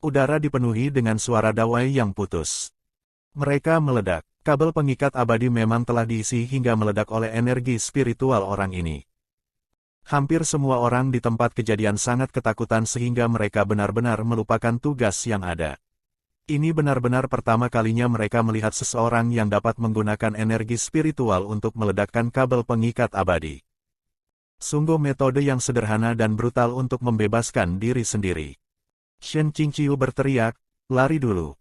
Udara dipenuhi dengan suara dawai yang putus. Mereka meledak. Kabel pengikat abadi memang telah diisi hingga meledak oleh energi spiritual orang ini. Hampir semua orang di tempat kejadian sangat ketakutan sehingga mereka benar-benar melupakan tugas yang ada. Ini benar-benar pertama kalinya mereka melihat seseorang yang dapat menggunakan energi spiritual untuk meledakkan kabel pengikat abadi. Sungguh metode yang sederhana dan brutal untuk membebaskan diri sendiri. Shen Qingqiu berteriak, lari dulu.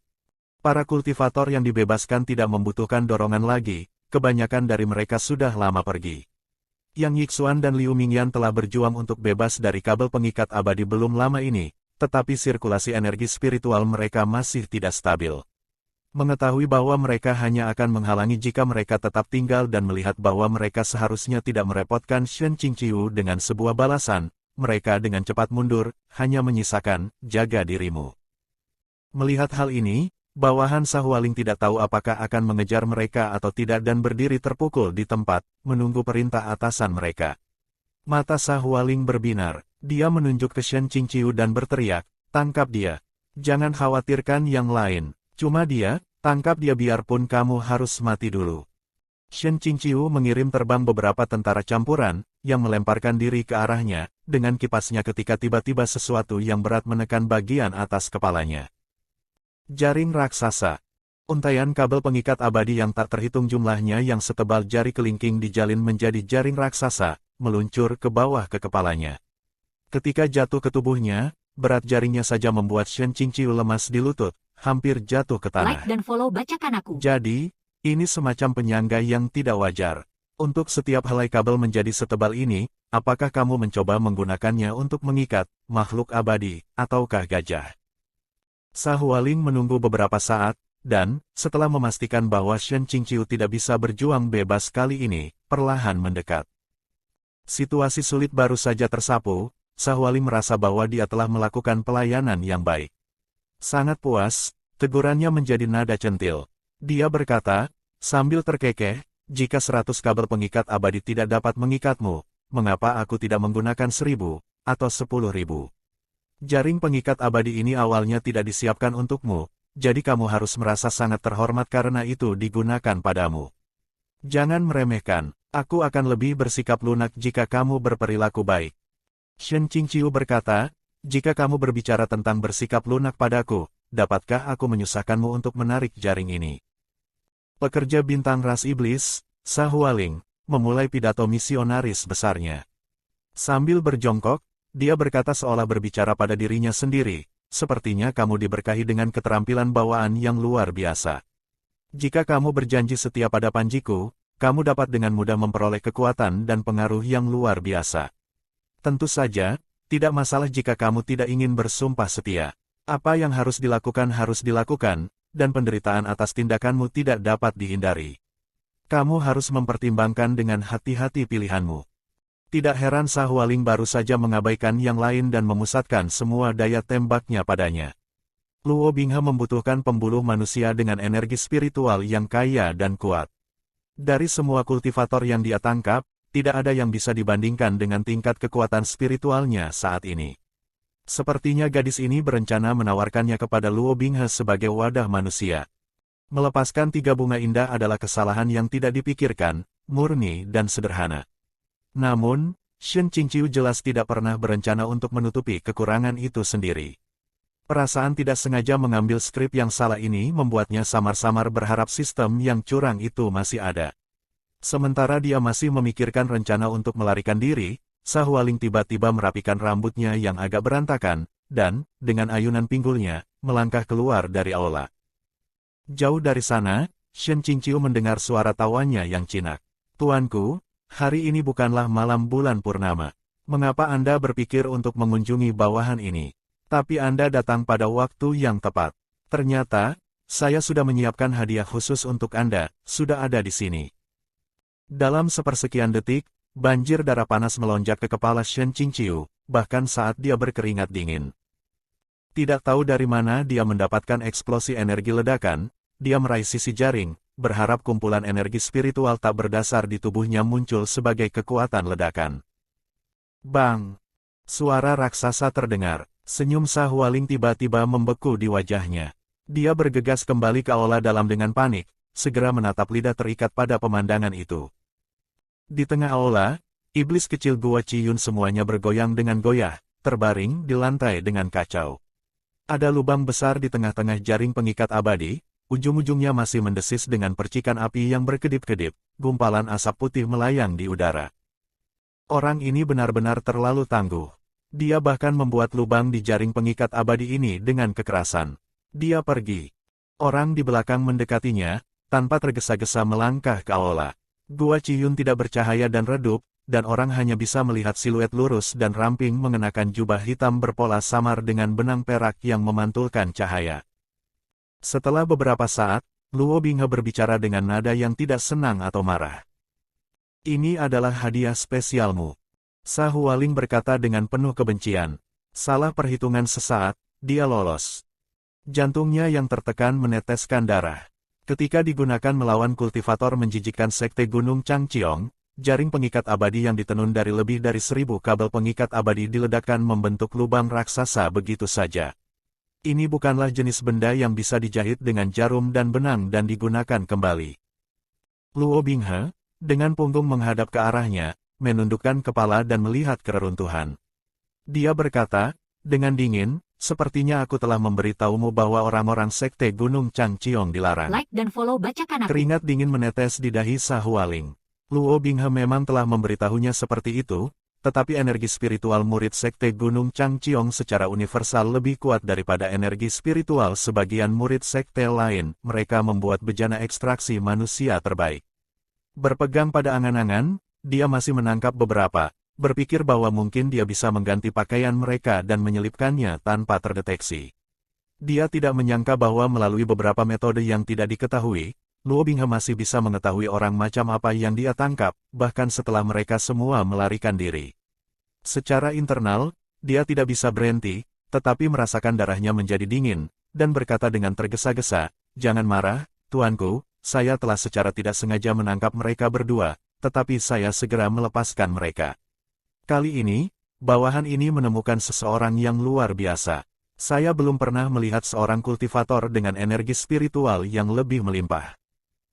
Para kultivator yang dibebaskan tidak membutuhkan dorongan lagi, kebanyakan dari mereka sudah lama pergi. Yang Yixuan dan Liu Mingyan telah berjuang untuk bebas dari kabel pengikat abadi belum lama ini, tetapi sirkulasi energi spiritual mereka masih tidak stabil. Mengetahui bahwa mereka hanya akan menghalangi jika mereka tetap tinggal dan melihat bahwa mereka seharusnya tidak merepotkan Shen Qingqiu dengan sebuah balasan, mereka dengan cepat mundur, hanya menyisakan, jaga dirimu. Melihat hal ini, bawahan Sahualing tidak tahu apakah akan mengejar mereka atau tidak dan berdiri terpukul di tempat, menunggu perintah atasan mereka. Mata Sahualing berbinar, dia menunjuk ke Shen Qingqiu dan berteriak, tangkap dia. Jangan khawatirkan yang lain, cuma dia, tangkap dia biarpun kamu harus mati dulu. Shen Qingqiu mengirim terbang beberapa tentara campuran, yang melemparkan diri ke arahnya, dengan kipasnya ketika tiba-tiba sesuatu yang berat menekan bagian atas kepalanya. Jaring raksasa. Untaian kabel pengikat abadi yang tak terhitung jumlahnya yang setebal jari kelingking dijalin menjadi jaring raksasa, meluncur ke bawah ke kepalanya. Ketika jatuh ke tubuhnya, berat jaringnya saja membuat Shen Qingqiu lemas di lutut, hampir jatuh ke tanah. Like dan follow bacakan aku. Jadi, ini semacam penyangga yang tidak wajar. Untuk setiap helai kabel menjadi setebal ini, apakah kamu mencoba menggunakannya untuk mengikat makhluk abadi, ataukah gajah? Sahualing menunggu beberapa saat, dan, setelah memastikan bahwa Shen Qingqiu tidak bisa berjuang bebas kali ini, perlahan mendekat. Situasi sulit baru saja tersapu, Sahualing merasa bahwa dia telah melakukan pelayanan yang baik. Sangat puas, tegurannya menjadi nada centil. Dia berkata, sambil terkekeh, jika 100 kabel pengikat abadi tidak dapat mengikatmu, mengapa aku tidak menggunakan 1000, atau 10.000? Jaring pengikat abadi ini awalnya tidak disiapkan untukmu, jadi kamu harus merasa sangat terhormat karena itu digunakan padamu. Jangan meremehkan, aku akan lebih bersikap lunak jika kamu berperilaku baik. Shen Qingqiu berkata, jika kamu berbicara tentang bersikap lunak padaku, dapatkah aku menyusahkanmu untuk menarik jaring ini? Pekerja bintang ras iblis, Sahualing, memulai pidato misionaris besarnya. Sambil berjongkok, dia berkata seolah berbicara pada dirinya sendiri, sepertinya kamu diberkahi dengan keterampilan bawaan yang luar biasa. Jika kamu berjanji setia pada panjiku, kamu dapat dengan mudah memperoleh kekuatan dan pengaruh yang luar biasa. Tentu saja, tidak masalah jika kamu tidak ingin bersumpah setia. Apa yang harus dilakukan, dan penderitaan atas tindakanmu tidak dapat dihindari. Kamu harus mempertimbangkan dengan hati-hati pilihanmu. Tidak heran Sahualing baru saja mengabaikan yang lain dan memusatkan semua daya tembaknya padanya. Luo Binghe membutuhkan pembuluh manusia dengan energi spiritual yang kaya dan kuat. Dari semua kultivator yang dia tangkap, tidak ada yang bisa dibandingkan dengan tingkat kekuatan spiritualnya saat ini. Sepertinya gadis ini berencana menawarkannya kepada Luo Binghe sebagai wadah manusia. Melepaskan 3 bunga indah adalah kesalahan yang tidak dipikirkan, murni dan sederhana. Namun, Shen Qingqiu jelas tidak pernah berencana untuk menutupi kekurangan itu sendiri. Perasaan tidak sengaja mengambil skrip yang salah ini membuatnya samar-samar berharap sistem yang curang itu masih ada. Sementara dia masih memikirkan rencana untuk melarikan diri, Sahualing tiba-tiba merapikan rambutnya yang agak berantakan, dan, dengan ayunan pinggulnya, melangkah keluar dari aula. Jauh dari sana, Shen Qingqiu mendengar suara tawanya yang cinak. Tuanku, hari ini bukanlah malam bulan purnama. Mengapa Anda berpikir untuk mengunjungi bawahan ini? Tapi Anda datang pada waktu yang tepat. Ternyata, saya sudah menyiapkan hadiah khusus untuk Anda, sudah ada di sini. Dalam sepersekian detik, banjir darah panas melonjak ke kepala Shen Qingqiu, bahkan saat dia berkeringat dingin. Tidak tahu dari mana dia mendapatkan eksplosi energi ledakan, dia meraih sisi jaring, berharap kumpulan energi spiritual tak berdasar di tubuhnya muncul sebagai kekuatan ledakan. Bang! Suara raksasa terdengar, Senyum Sa Hualing tiba-tiba membeku di wajahnya. Dia bergegas kembali ke aula dalam dengan panik, segera menatap lidah terikat pada pemandangan itu. Di tengah aula, iblis kecil Gua Ciyun semuanya bergoyang dengan goyah, terbaring di lantai dengan kacau. Ada lubang besar di tengah-tengah jaring pengikat abadi, ujung-ujungnya masih mendesis dengan percikan api yang berkedip-kedip, gumpalan asap putih melayang di udara. Orang ini benar-benar terlalu tangguh. Dia bahkan membuat lubang di jaring pengikat abadi ini dengan kekerasan. Dia pergi. Orang di belakang mendekatinya, tanpa tergesa-gesa melangkah ke aula. Gua Ciyun tidak bercahaya dan redup, dan orang hanya bisa melihat siluet lurus dan ramping mengenakan jubah hitam berpola samar dengan benang perak yang memantulkan cahaya. Setelah beberapa saat, Luo Binghe berbicara dengan nada yang tidak senang atau marah. Ini adalah hadiah spesialmu. Sa Hualing berkata dengan penuh kebencian. Salah perhitungan sesaat, dia lolos. Jantungnya yang tertekan meneteskan darah. Ketika digunakan melawan kultivator menjijikkan Sekte Gunung Changqiong, jaring pengikat abadi yang ditenun dari lebih dari 1000 kabel pengikat abadi diledakkan membentuk lubang raksasa begitu saja. Ini bukanlah jenis benda yang bisa dijahit dengan jarum dan benang dan digunakan kembali. Luo Binghe, dengan punggung menghadap ke arahnya, menundukkan kepala dan melihat keruntuhan. Dia berkata, dengan dingin, sepertinya aku telah memberitahumu bahwa orang-orang Sekte Gunung Changqiong dilarang. Like dan follow Bacakan Aku. Keringat dingin menetes di dahi Sa Hualing. Luo Binghe memang telah memberitahunya seperti itu, tetapi energi spiritual murid Sekte Gunung Changqiong secara universal lebih kuat daripada energi spiritual sebagian murid sekte lain. Mereka membuat bejana ekstraksi manusia terbaik. Berpegang pada angan-angan, dia masih menangkap beberapa, berpikir bahwa mungkin dia bisa mengganti pakaian mereka dan menyelipkannya tanpa terdeteksi. Dia tidak menyangka bahwa melalui beberapa metode yang tidak diketahui, Luo Binghe masih bisa mengetahui orang macam apa yang dia tangkap, bahkan setelah mereka semua melarikan diri. Secara internal, dia tidak bisa berhenti, tetapi merasakan darahnya menjadi dingin, dan berkata dengan tergesa-gesa, "Jangan marah, tuanku, saya telah secara tidak sengaja menangkap mereka berdua, tetapi saya segera melepaskan mereka." Kali ini, bawahan ini menemukan seseorang yang luar biasa. Saya belum pernah melihat seorang kultivator dengan energi spiritual yang lebih melimpah.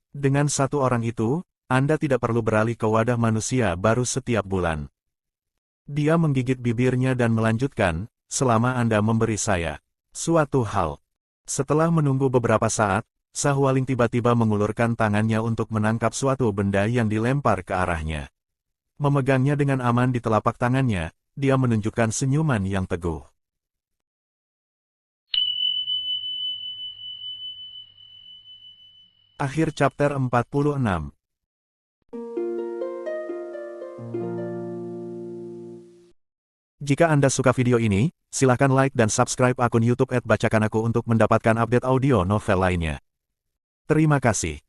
Dengan satu orang itu, Anda tidak perlu beralih ke wadah manusia baru setiap bulan. Dia menggigit bibirnya dan melanjutkan, selama Anda memberi saya suatu hal. Setelah menunggu beberapa saat, Sa Hualing tiba-tiba mengulurkan tangannya untuk menangkap suatu benda yang dilempar ke arahnya. Memegangnya dengan aman di telapak tangannya, dia menunjukkan senyuman yang teguh. Akhir chapter 46. Jika Anda suka video ini, silakan like dan subscribe akun YouTube @Bacakan Aku untuk mendapatkan update audio novel lainnya. Terima kasih.